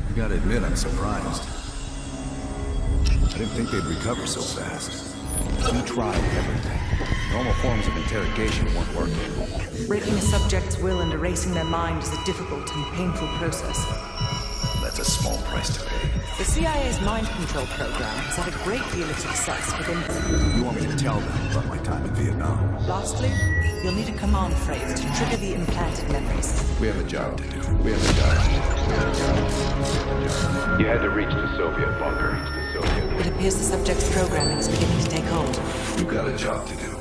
I gotta admit, I'm surprised. I didn't think they'd recover so fast. We tried everything. Normal forms of interrogation weren't working. Breaking a subject's will and erasing their mind is a difficult and painful process. That's a small price to pay. The CIA's mind control program has had a great deal of success within... You want me to tell them about my time in Vietnam? Lastly, you'll need a command phrase to trigger the implanted memories. We have a job to do. You had to reach the Soviet bunker. It appears the subject's programming is beginning to take hold. We've got a job to do.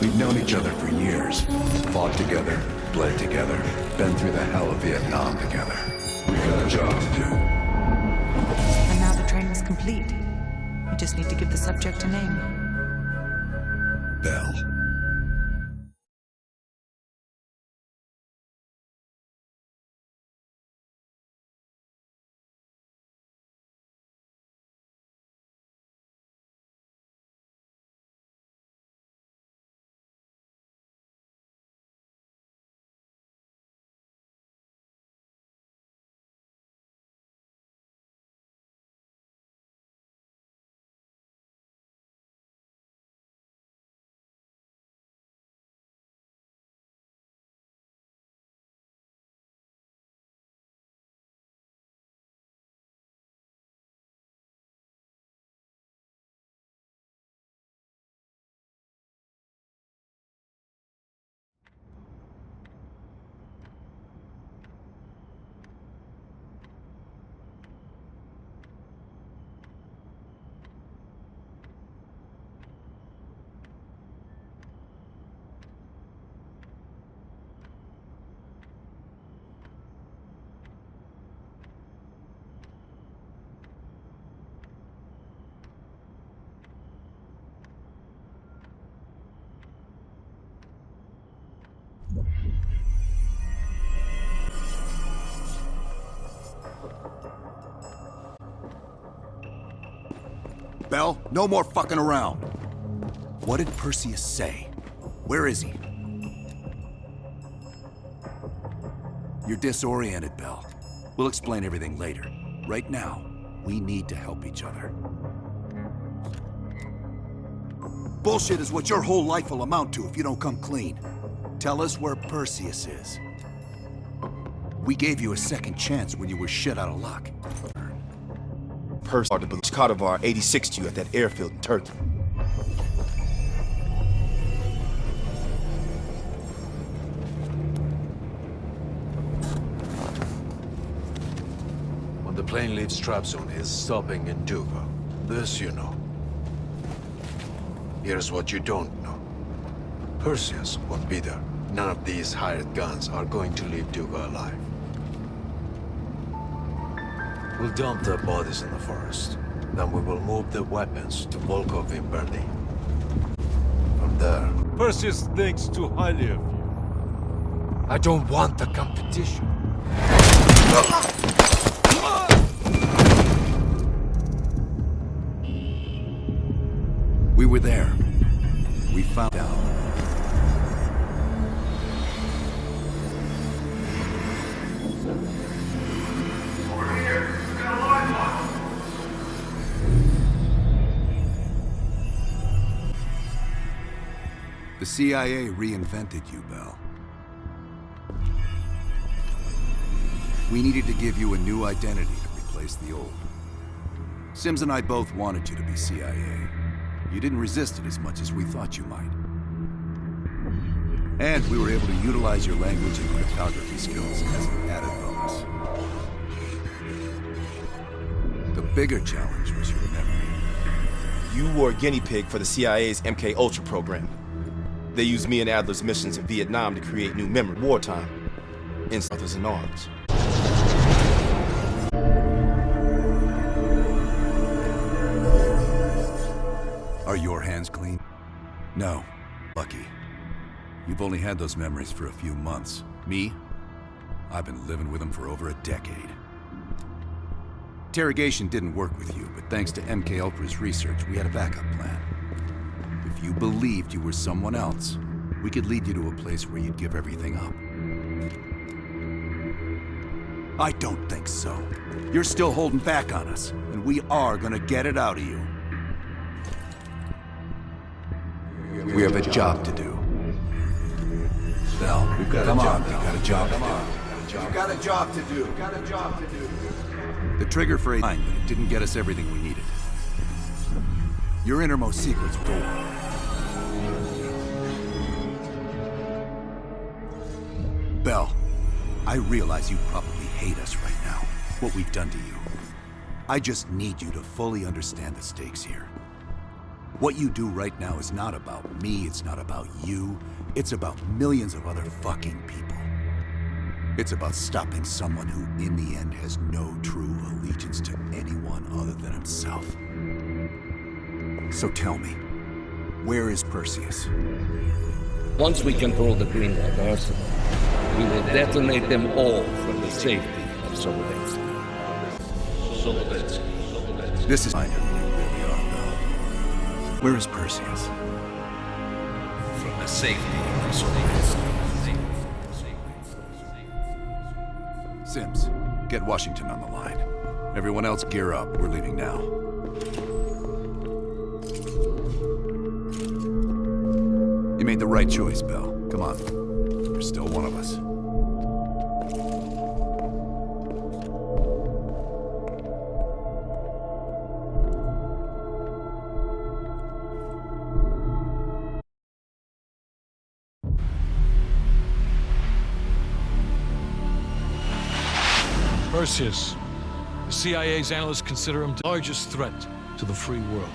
We've known each other for years. Fought together, bled together, been through the hell of Vietnam together. We've got a job to do. And now the training's complete. We just need to give the subject a name. Bell. Bell, no more fucking around. What did Perseus say? Where is he? You're disoriented, Bell. We'll explain everything later. Right now, we need to help each other. Bullshit is what your whole life will amount to if you don't come clean. Tell us where Perseus is. We gave you a second chance when you were shit out of luck. Perseus Kosovar 86'd you at that airfield in Turkey. When the plane leaves Trabzon, it's stopping in Duga. This you know. Here's what you don't know. Perseus won't be there. None of these hired guns are going to leave Duga alive. We'll dump their bodies in the forest. Then we will move the weapons to Volkov in Berlin. From there... Perseus thinks too highly of you. I don't want the competition. We were there. We found out. The CIA reinvented you, Bell. We needed to give you a new identity to replace the old. Sims and I both wanted you to be CIA. You didn't resist it as much as we thought you might. And we were able to utilize your language and cryptography skills as an added bonus. The bigger challenge was your memory. You were a guinea pig for the CIA's MK Ultra program. They used me and Adler's missions in Vietnam to create new memory wartime. In others in arms. Are your hands clean? No. Lucky. You've only had those memories for a few months. Me? I've been living with them for over a decade. Interrogation didn't work with you, but thanks to MK Ultra's research, we had a backup plan. If you believed you were someone else, We could lead you to a place where you'd give everything up. I don't think so. You're still holding back on us, and we are gonna get it out of you. We have a job to do. Bell, come on, we got a job to do. You got a job to do. The trigger for but it didn't get us everything we needed. Your innermost secret's gold. Bell, I realize you probably hate us right now, what we've done to you. I just need you to fully understand the stakes here. What you do right now is not about me, it's not about you, it's about millions of other fucking people. It's about stopping someone who, in the end, has no true allegiance to anyone other than himself. So tell me, where is Perseus? Once we control the Greenland arsenal, we will detonate them all from the safety of Solovetsky. This is I know who you really are, Bell. Where is Perseus? From the safety of Solovetsky. Sims, get Washington on the line. Everyone else gear up. We're leaving now. You made the right choice, Bell. Come on. You're still one of us. Perseus. The CIA's analysts consider him the largest threat to the free world.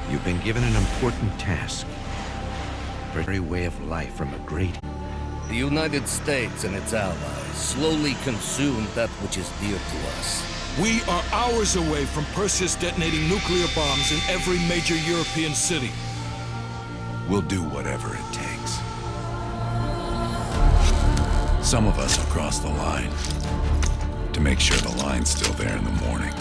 You've been given an important task. For every way of life from a great... The United States and its allies slowly consume that which is dear to us. We are hours away from Perseus detonating nuclear bombs in every major European city. We'll do whatever it takes. Some of us will cross the line to make sure the line's still there in the morning.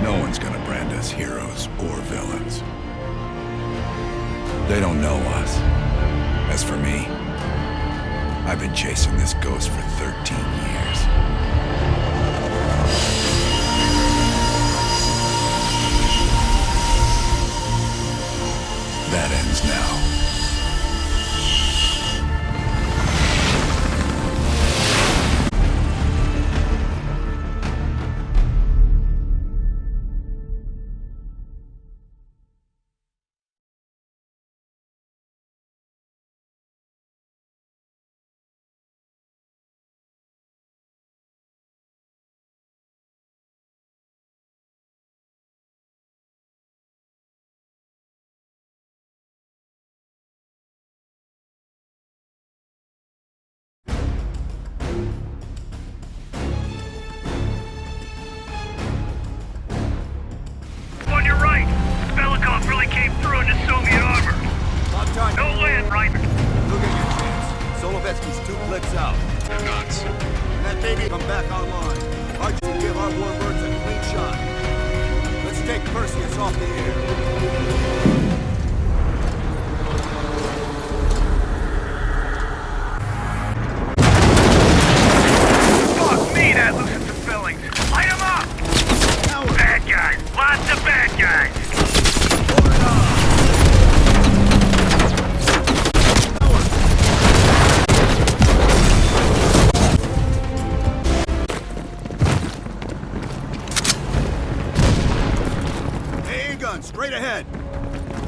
No one's gonna brand us heroes or villains. They don't know us. As for me, I've been chasing this ghost for 13 years. That ends now. On your right, Belikov really came through into Soviet armor. Lock time. No land, right? Look at your chance. Solovetsky's 2 clicks out. They're nuts. And that baby come back online. Hard to give our warbirds a clean shot. Let's take Perseus off the air. Fuck me, that loosens some fillings. Light 'em up! Bad guys. Lots of bad guys. AA gun, straight ahead.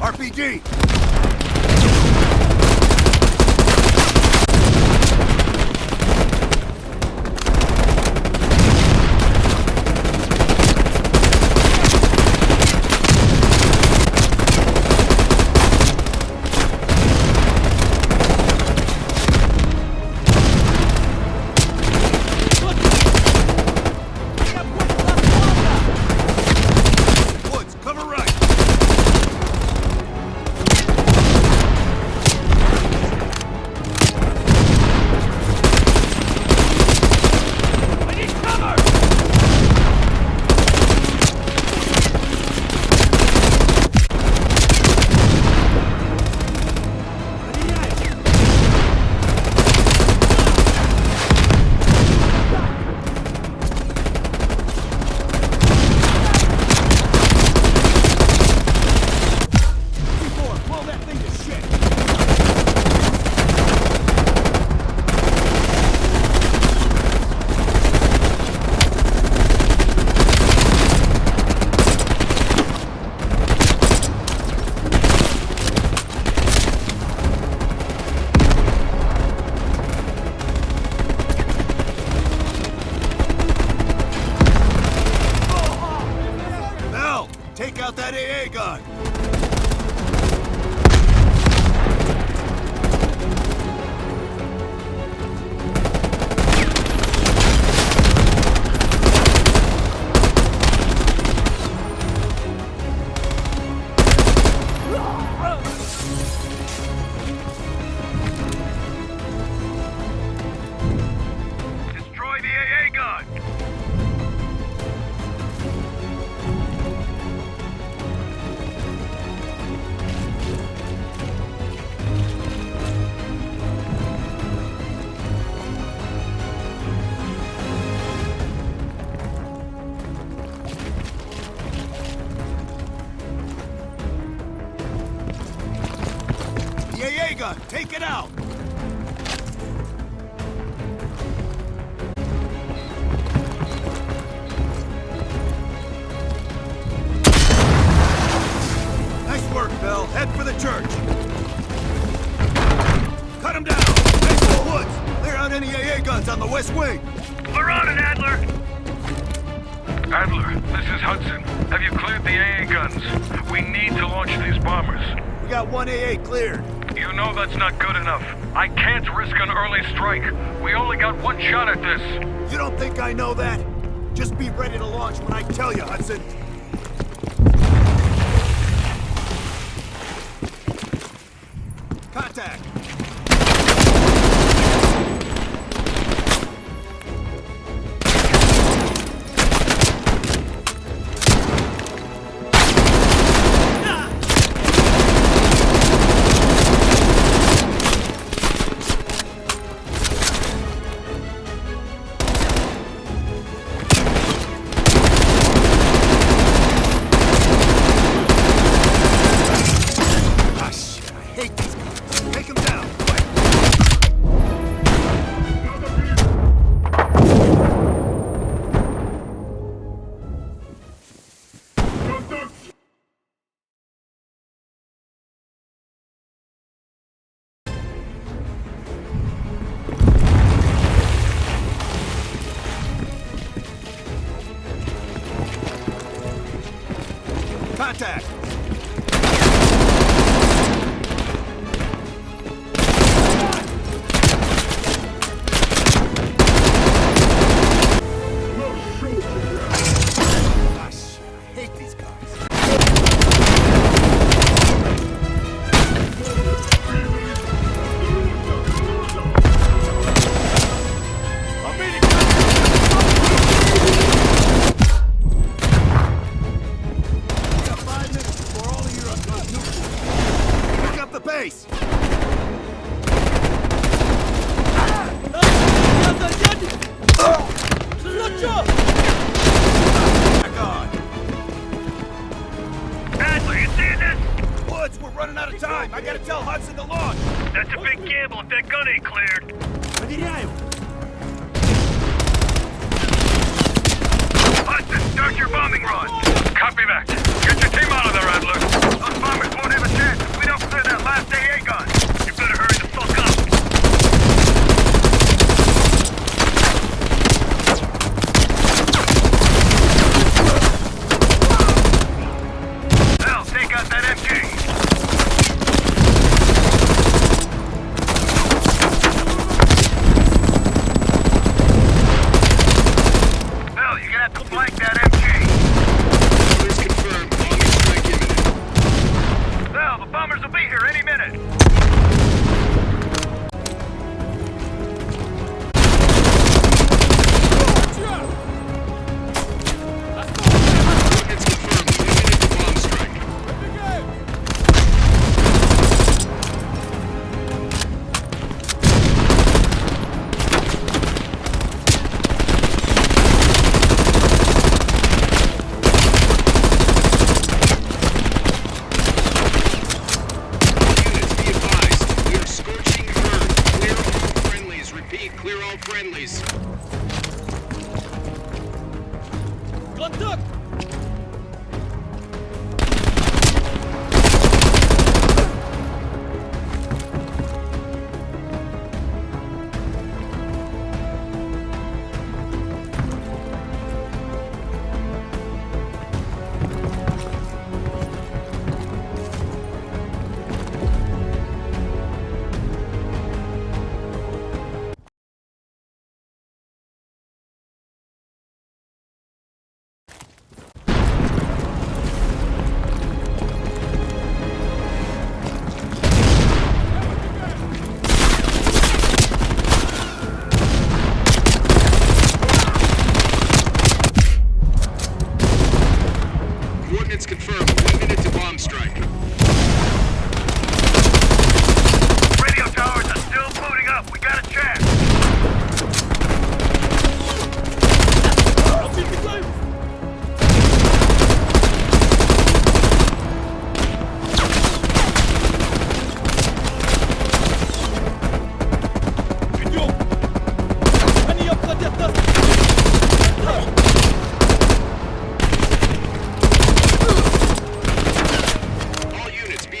RPG. Woods, cover right. gun! Destroy the AA gun! The AA gun! Take it out! Nice work, Bell. Head for the church. Cut him down! Face the woods! Clear out any AA guns on the west wing! We're on it, Adler! Adler, this is Hudson. Have you cleared the AA guns? We need to launch these bombers. We got one AA cleared. You know that's not good enough. I can't risk an early strike. We only got one shot at this. You don't think I know that? Just be ready to launch when I tell you, Hudson. Contact! Ah, shit, I hate these guys. Take them down, quick! Contact! Ah, shit, I hate these guys. I'm meeting We got 5 minutes before all of you are gone nuclear. Pick up the pace! Back on! Adler, you seeing this? Woods, we're running out of time. I gotta tell Hudson to launch. That's a big gamble if that gun ain't cleared. Hudson, start your bombing run. Copy that. Get your team out of there, Adler. Those bombers won't have a chance if we don't clear that last AA gun. You better hurry the fuck up. Now, take out that MG. Well, you're gonna have to flank that MG. Please confirm. Bombing strike imminent. Well, the bombers will be here any minute. It's confirmed. Eliminate the bomb strike.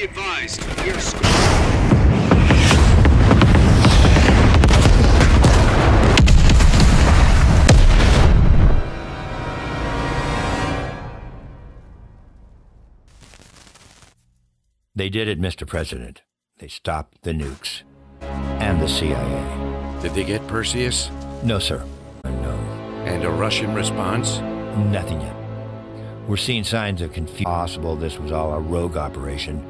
advised, we're They did it, Mr. President. They stopped the nukes. And the CIA. Did they get Perseus? No, sir. No. And a Russian response? Nothing yet. We're seeing signs of confusion. Possible this was all a rogue operation.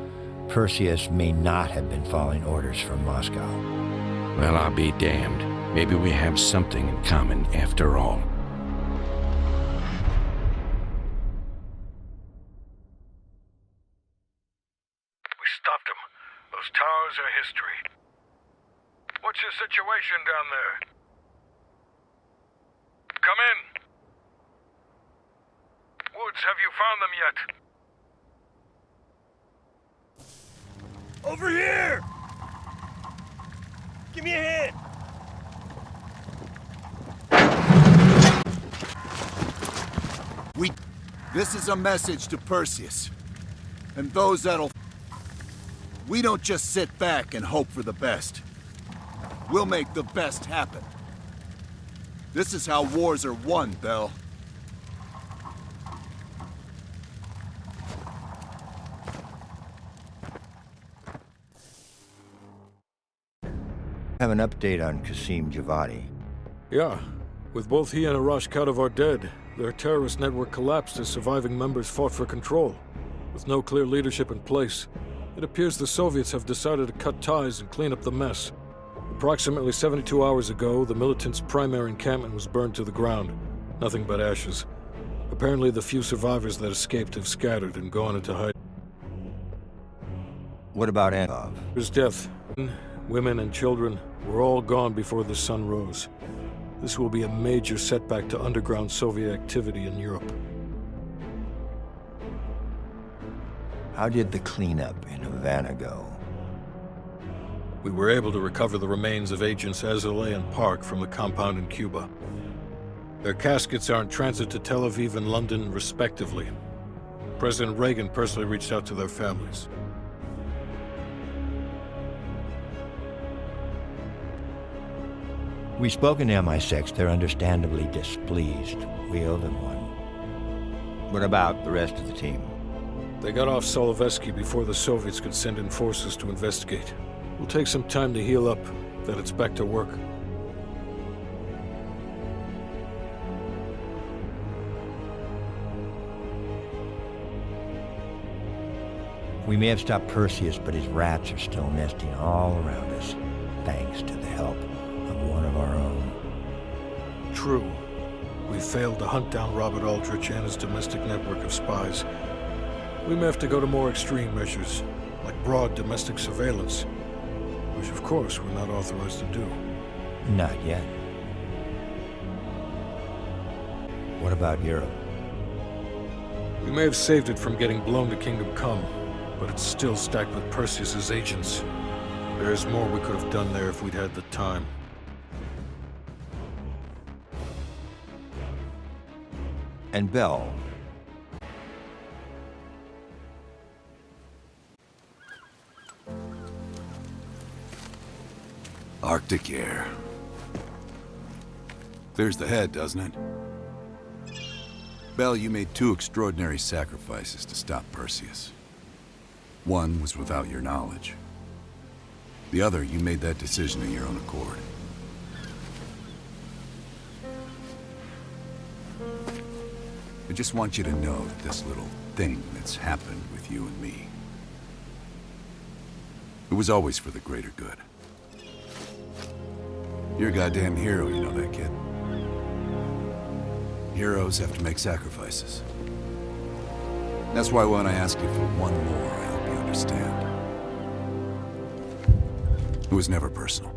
Perseus may not have been following orders from Moscow. Well, I'll be damned. Maybe we have something in common after all. We stopped them. Those towers are history. What's your situation down there? Come in. Woods, have you found them yet? Over here! Give me a hand! This is a message to Perseus. And those that'll... We don't just sit back and hope for the best. We'll make the best happen. This is how wars are won, Bell. Have an update on Qasim Javadi. Yeah. With both he and Arash Kadivar dead, their terrorist network collapsed as surviving members fought for control. With no clear leadership in place, it appears the Soviets have decided to cut ties and clean up the mess. Approximately 72 hours ago, the militants' primary encampment was burned to the ground. Nothing but ashes. Apparently, the few survivors that escaped have scattered and gone into hiding. What about Andov? His death. Women and children were all gone before the sun rose. This will be a major setback to underground Soviet activity in Europe. How did the cleanup in Havana go? We were able to recover the remains of Agents Azalea and Park from the compound in Cuba. Their caskets are in transit to Tel Aviv and London, respectively. President Reagan personally reached out to their families. We've spoken to MI6. They're understandably displeased. We owe them one. What about the rest of the team? They got off Solovetsky before the Soviets could send in forces to investigate. It'll take some time to heal up, then it's back to work. We may have stopped Perseus, but his rats are still nesting all around us, thanks to the help of one of our own. True. We failed to hunt down Robert Aldrich and his domestic network of spies. We may have to go to more extreme measures, like broad domestic surveillance, which of course we're not authorized to do. Not yet. What about Europe? We may have saved it from getting blown to Kingdom Come, but it's still stacked with Perseus's agents. There's more we could have done there if we'd had the time. And Bell. Arctic air. Clears the head, doesn't it? Bell, you made two extraordinary sacrifices to stop Perseus. One was without your knowledge. The other, you made that decision of your own accord. I just want you to know that this little thing that's happened with you and me, it was always for the greater good. You're a goddamn hero, you know that, kid. Heroes have to make sacrifices. That's why when I ask you for one more, I hope you understand. It was never personal.